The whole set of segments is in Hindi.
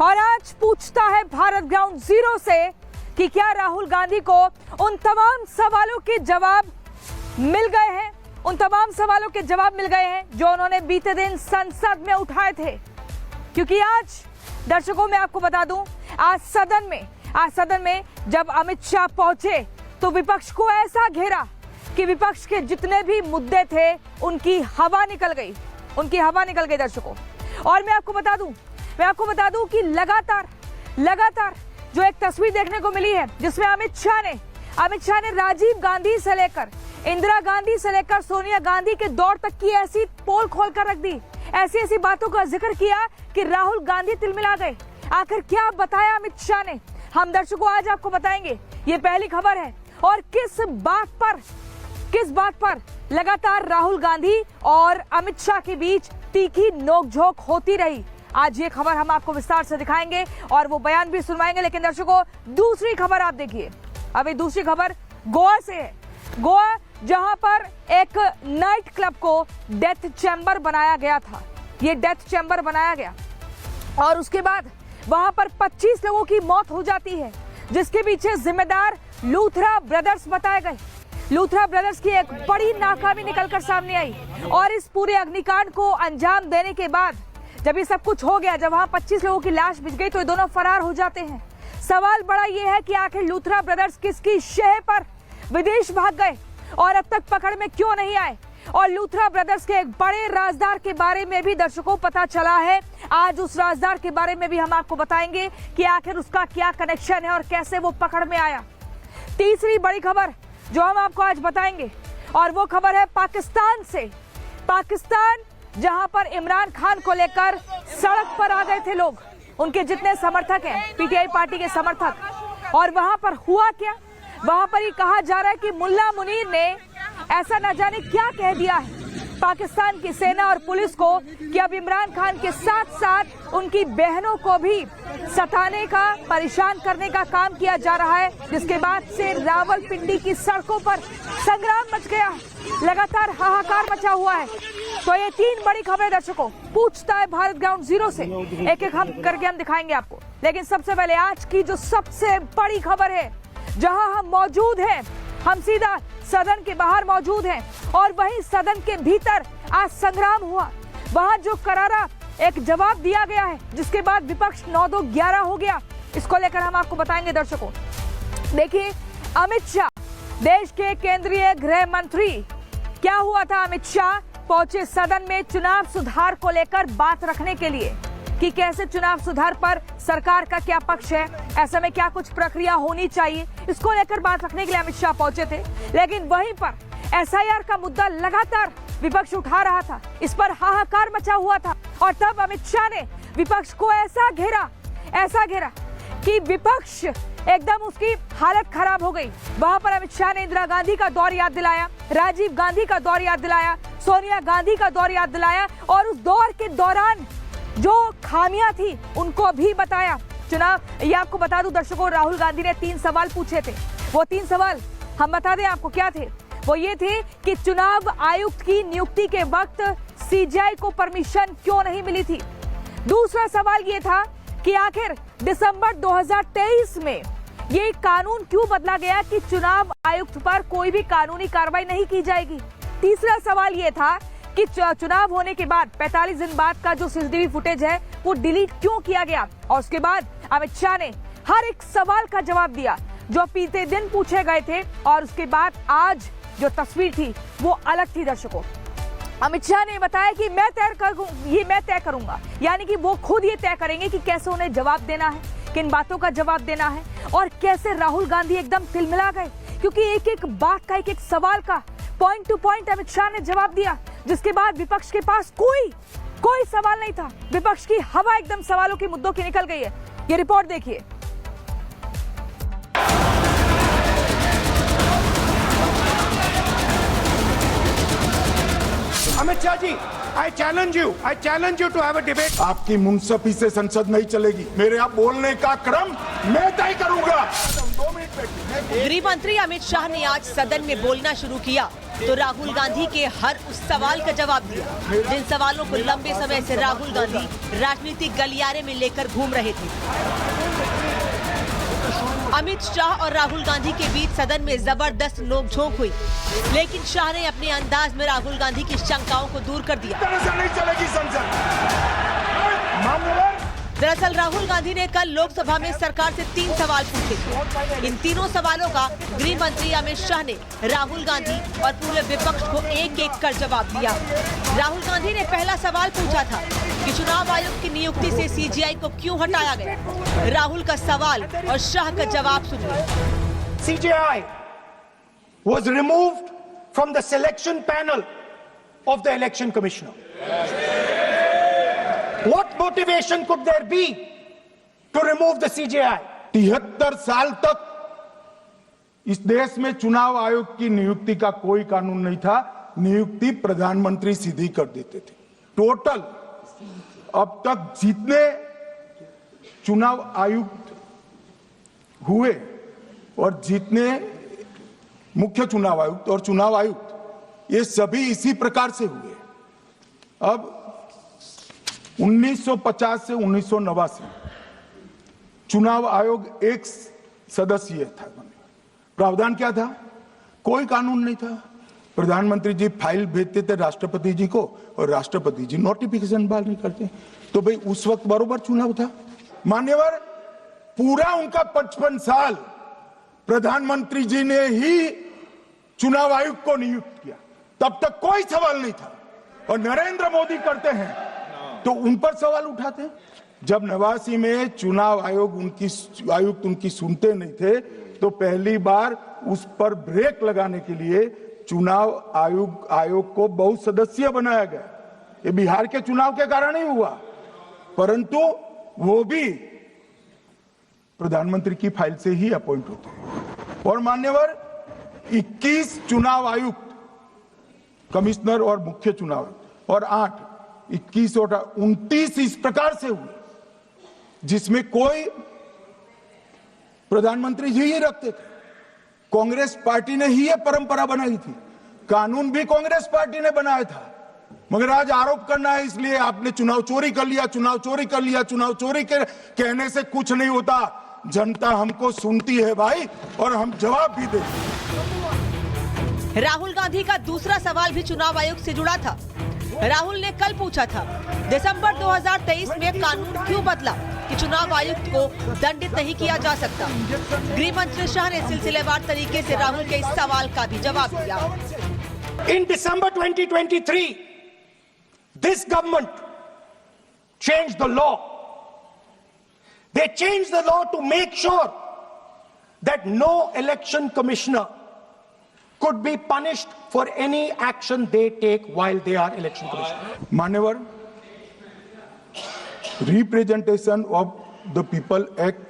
और आज पूछता है भारत ग्राउंड जीरो से कि क्या राहुल गांधी को उन तमाम सवालों के जवाब मिल गए हैं, उन तमाम सवालों के जवाब मिल गए हैं जो उन्होंने बीते दिन संसद में उठाए थे। क्योंकि आज दर्शकों मैं आपको बता दूं, आज सदन में जब अमित शाह पहुंचे तो विपक्ष को ऐसा घेरा कि विपक्ष के जितने भी मुद्दे थे उनकी हवा निकल गई दर्शकों। और मैं आपको बता दूं कि लगातार जो एक तस्वीर देखने को मिली है जिसमें अमित शाह ने राजीव गांधी से लेकर इंदिरा गांधी से लेकर सोनिया गांधी के दौर तक की ऐसी पोल खोल कर रख दी, ऐसी बातों का जिक्र किया कि राहुल गांधी तिलमिला गए। आखिर क्या बताया अमित शाह ने, हम दर्शकों आज आपको बताएंगे। ये पहली खबर है और किस बात पर लगातार राहुल गांधी और अमित शाह के बीच तीखी नोकझोंक होती रही, आज ये खबर हम आपको विस्तार से दिखाएंगे और वो बयान भी सुनवाएंगे। लेकिन दर्शकों दूसरी खबर आप देखिए, अभी दूसरी खबर गोवा से है। गोवा जहां पर एक नाइट क्लब को डेथ चैम्बर बनाया गया था, ये डेथ चैम्बर बनाया गया और उसके बाद वहां पर 25 लोगों की मौत हो जाती है, जिसके पीछे जिम्मेदार लूथरा ब्रदर्स बताए गए। लूथरा ब्रदर्स की एक बड़ी नाकामी निकलकर सामने आई और इस पूरे अग्निकांड को अंजाम देने के बाद जब ये सब कुछ हो गया, जब वहां 25 लोगों की लाश बिछ गई तो ये दोनों फरार हो जाते हैं। सवाल बड़ा ये है कि आखिर लूथरा ब्रदर्स किसकी शह पर विदेश भाग गए और अब तक पकड़ में क्यों नहीं आए। और लूथरा ब्रदर्स के एक बड़े राजदार के बारे में भी दर्शकों पता चला है। आज उस राजदार के बारे में भी हम आपको बताएंगे कि आखिर उसका क्या कनेक्शन है और कैसे वो पकड़ में आया। तीसरी बड़ी खबर जो हम आपको आज बताएंगे और वो खबर है पाकिस्तान से। पाकिस्तान जहां पर इमरान खान को लेकर सड़क पर आ गए थे लोग, उनके जितने समर्थक हैं, पीटीआई पार्टी के समर्थक। और वहां पर हुआ क्या, वहां पर ये कहा जा रहा है कि मुल्ला मुनीर ने ऐसा न जाने क्या कह दिया है पाकिस्तान की सेना और पुलिस को कि अब इमरान खान के साथ साथ उनकी बहनों को भी सताने का, परेशान करने का काम किया जा रहा है। जिसके बाद से रावलपिंडी की सड़कों पर संग्राम मच गया, लगातार हाहाकार मचा हुआ है। तो ये तीन बड़ी खबरें दर्शकों पूछता है भारत ग्राउंड जीरो से, एक हम करके हम दिखाएंगे आपको। लेकिन सबसे पहले आज की जो सबसे बड़ी खबर है, जहां हम मौजूद हैं, हम सीधा सदन के बाहर मौजूद हैं और वहीं सदन के भीतर आज संग्राम हुआ। वहां जो करारा एक जवाब दिया गया है, जिसके बाद विपक्ष 9-2-11 हो गया, इसको लेकर हम आपको बताएंगे दर्शकों। देखिए अमित शाह, देश के केंद्रीय गृह मंत्री, क्या हुआ था, अमित शाह पहुंचे सदन में चुनाव सुधार को लेकर बात रखने के लिए कि कैसे चुनाव सुधार पर सरकार का क्या पक्ष है, ऐसे में क्या कुछ प्रक्रिया होनी चाहिए, इसको लेकर बात रखने के लिए अमित शाह पहुंचे थे। लेकिन वहीं पर एसआईआर का मुद्दा लगातार विपक्ष उठा रहा था, इस पर हाहाकार मचा हुआ था और तब अमित शाह ने विपक्ष को ऐसा घेरा कि विपक्ष एकदम उसकी हालत खराब हो गई। वहां पर अमित शाह ने इंदिरा गांधी का दौर याद दिलाया, राजीव गांधी का दौर याद दिलाया, सोनिया गांधी का दौर याद दिलाया और उस दौर के दौरान जो खामियां थी उनको भी बताया। चुनाव, ये आपको बता दूं दर्शकों, राहुल गांधी ने 3 सवाल पूछे थे। वो 3 सवाल हम बता दें आपको क्या थे। वो ये थे कि चुनाव आयुक्त की नियुक्ति के वक्त सीजीआई को परमिशन क्यों नहीं मिली थी। दूसरा सवाल ये था कि आखिर दिसंबर 2023 में ये कानून क्यों बदला गया कि चुनाव आयुक्त पर कोई भी कानूनी कार्रवाई नहीं की जाएगी। तीसरा सवाल ये था कि चुनाव होने के बाद 45 दिन बाद का जो सीसीटीवी फुटेज है वो डिलीट क्यों किया गया। और उसके बाद अमित शाह ने हर एक सवाल का जवाब दिया जो बीते दिन पूछे गए थे और उसके बाद आज जो तस्वीर थी वो अलग थी दर्शकों। अमित शाह ने बताया कि मैं तय करूंगा, यानी कि वो खुद ये तय करेंगे कि कैसे उन्हें जवाब देना है, किन बातों का जवाब देना है और कैसे राहुल गांधी एकदम तिलमिला गए, क्योंकि एक एक बात का, एक एक सवाल का point two point Amit Shah ने जवाब दिया। जिसके बाद विपक्ष के पास कोई सवाल नहीं था, विपक्ष की हवा एकदम सवालों के मुद्दों की निकल गई है। ये रिपोर्ट देखिए। Amit Shah ji, I challenge you to have a debate. आपकी मुंसफी से संसद नहीं चलेगी, मेरे यहाँ बोलने का क्रम मैं तय करूंगा। 2 मिनट बैठिए। गृह मंत्री अमित शाह ने आज सदन में बोलना शुरू किया तो राहुल गांधी के हर उस सवाल का जवाब दिया जिन सवालों को लंबे समय से राहुल गांधी राजनीतिक गलियारे में लेकर घूम रहे थे। अमित शाह और राहुल गांधी के बीच सदन में जबरदस्त नोकझोंक हुई, लेकिन शाह ने अपने अंदाज में राहुल गांधी की शंकाओं को दूर कर दिया। तरह से नहीं चलेगी संसद। मान्यवर दरअसल राहुल गांधी ने कल लोकसभा में सरकार से 3 सवाल पूछे थे। इन तीनों सवालों का गृह मंत्री अमित शाह ने राहुल गांधी और पूरे विपक्ष को एक-एक कर जवाब दिया। राहुल गांधी ने पहला सवाल पूछा था कि चुनाव आयोग की नियुक्ति से सीजीआई को क्यों हटाया गया। राहुल का सवाल और शाह का जवाब सुनिए। CJI was removed from the selection panel of the election commissioner. What motivation could there be to remove the CJI? 73 साल तक इस देश में चुनाव आयोग की नियुक्ति का कोई कानून नहीं था। नियुक्ति प्रधानमंत्री सीधी कर देते थे। टोटल अब तक जितने चुनाव आयुक्त हुए और जितने मुख्य चुनाव आयुक्त और चुनाव आयुक्त, ये सभी इसी प्रकार से हुए। अब 1950 से 1989 चुनाव आयोग एक सदस्यीय था। प्रावधान क्या था? कोई कानून नहीं था। प्रधानमंत्री जी फाइल भेजते थे राष्ट्रपति जी को और राष्ट्रपति जी नोटिफिकेशन बाहर नहीं करते। तो भाई उस वक्त बरोबर चुनाव था। मान्यवर, पूरा उनका 55 साल प्रधानमंत्री जी ने ही चुनाव आयुक्त को नियुक्त किया, तब तक कोई सवाल नहीं था। और नरेंद्र मोदी करते हैं तो उन पर सवाल उठाते हैं। जब 89 में चुनाव आयुक्त उनकी सुनते नहीं थे तो पहली बार उस पर ब्रेक लगाने के लिए चुनाव आयोग को बहुत सदस्यीय बनाया गया। ये बिहार के चुनाव के कारण ही हुआ, परंतु वो भी प्रधानमंत्री की फाइल से ही अपॉइंट होते हैं। और मान्यवर, 21 चुनाव आयुक्त, कमिश्नर और मुख्य चुनाव आयुक्त, और 21 और 29 इस प्रकार से हुए जिसमें कोई प्रधानमंत्री जी ही रखते थे। कांग्रेस पार्टी ने ही यह परंपरा बनाई थी। कानून भी कांग्रेस पार्टी ने बनाया था। मगर आज आरोप करना है इसलिए आपने चुनाव चोरी कर लिया, चुनाव चोरी कर लिया, चुनाव चोरी के कहने से कुछ नहीं होता। जनता हमको सुनती है भाई, और हम जवाब भी देते हैं। राहुल गांधी का दूसरा सवाल भी चुनाव आयोग से जुड़ा था। राहुल ने कल पूछा था, दिसंबर 2023 में कानून क्यों बदला कि चुनाव आयुक्त को दंडित नहीं किया जा सकता। गृह मंत्री शाह ने सिलसिलेवार तरीके से राहुल के इस सवाल का भी जवाब दिया। In December 2023, this government changed the law. They changed the law to make sure that no election commissioner could be punished for any action they take while they are election commissioner. मान्यवर, representation of the people act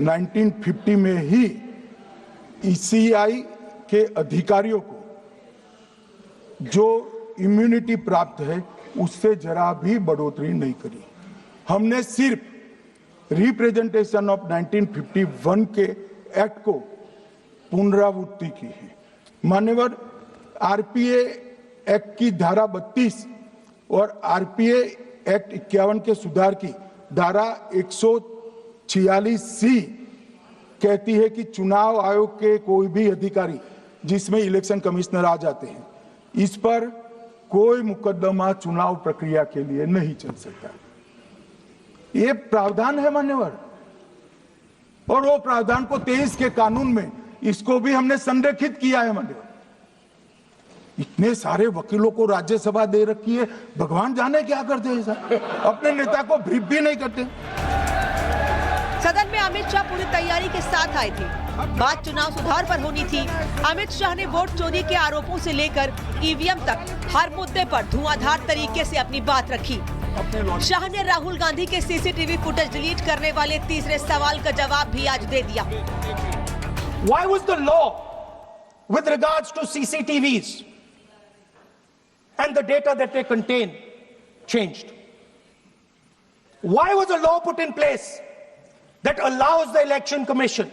1950 में ही ईसीआई के अधिकारियों को जो इम्यूनिटी प्राप्त है उससे जरा भी बढ़ोतरी नहीं करी। हमने सिर्फ रिप्रेजेंटेशन ऑफ 1951 के एक्ट को पुनरावृत्ति की है। मान्यवर, आरपीए एक्ट की धारा 32 और आरपीए एक्ट 51 के सुधार की धारा 146C कहती है कि चुनाव आयोग के कोई भी अधिकारी जिसमें इलेक्शन कमिश्नर आ जाते हैं, इस पर कोई मुकदमा चुनाव प्रक्रिया के लिए नहीं चल सकता। ये प्रावधान है मान्यवर, और वो प्रावधान को 23 के कानून में इसको भी हमने संरेखित किया है मान्यवर। इतने सारे वकीलों को राज्यसभा दे रखी है, भगवान जाने क्या करते हैं सर। अपने नेता को ब्रीफ भी नहीं करते। सदन में अमित शाह पूरी तैयारी के साथ आए थे। बात चुनाव सुधार पर होनी थी। अमित शाह ने वोट चोरी के आरोपों से लेकर ईवीएम तक हर मुद्दे पर धुआंधार तरीके से अपनी बात रखी। शाह ने राहुल गांधी के सीसीटीवी फुटेज डिलीट करने वाले तीसरे सवाल का जवाब भी आज दे दिया। Why was the law with regards to CCTVs and the data that they contain changed? Why was a law put in place that allows the election commission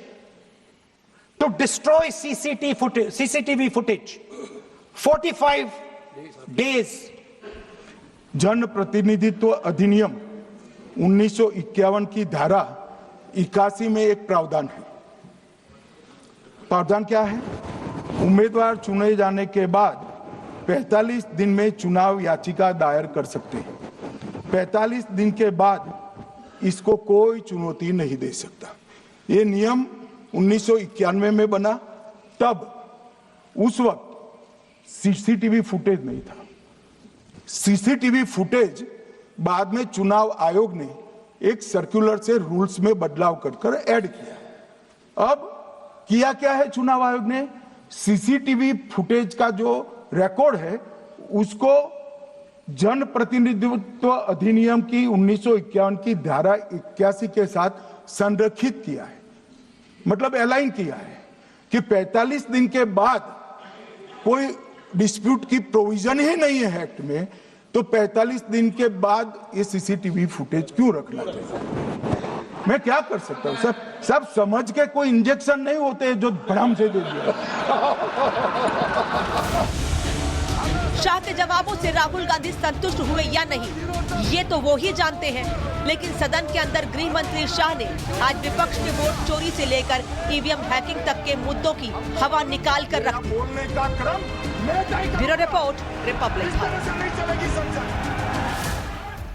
to destroy CCTV footage 45 days. जन प्रतिनिधित्व अधिनियम 1951 की धारा 81 में एक प्रावधान है। प्रावधान क्या है? उम्मीदवार चुने जाने के बाद 45 दिन में चुनाव याचिका दायर कर सकते हैं। 45 दिन के बाद इसको कोई चुनौती नहीं दे सकता। ये नियम 1991 में बना, तब उस वक्त सीसीटीवी फुटेज नहीं था। सीसीटीवी फुटेज बाद में चुनाव आयोग ने एक सर्कुलर से रूल्स में बदलाव कर ऐड किया। अब किया क्या है चुनाव आयोग ने? सीसीटीवी फुटेज का जो रिकॉर्ड है उसको जन प्रतिनिधित्व अधिनियम की 1951 की धारा 81 के साथ संरक्षित किया है, मतलब अलाइन किया है कि 45 दिन के बाद कोई डिस्प्यूट की प्रोविजन ही नहीं है एक्ट में, तो 45 दिन के बाद ये सीसीटीवी फुटेज क्यों रखना चाहिए? मैं क्या कर सकता हूँ? सब समझ के कोई इंजेक्शन नहीं होते जो भ्रम से दे दिया। शाह के जवाबों से राहुल गांधी संतुष्ट हुए या नहीं, ये तो वो ही जानते हैं। लेकिन सदन के अंदर गृह मंत्री शाह ने आज विपक्ष के वोट चोरी से लेकर ईवीएम हैकिंग तक के मुद्दों की हवा निकाल कर रख दी। Bureau report, Republic.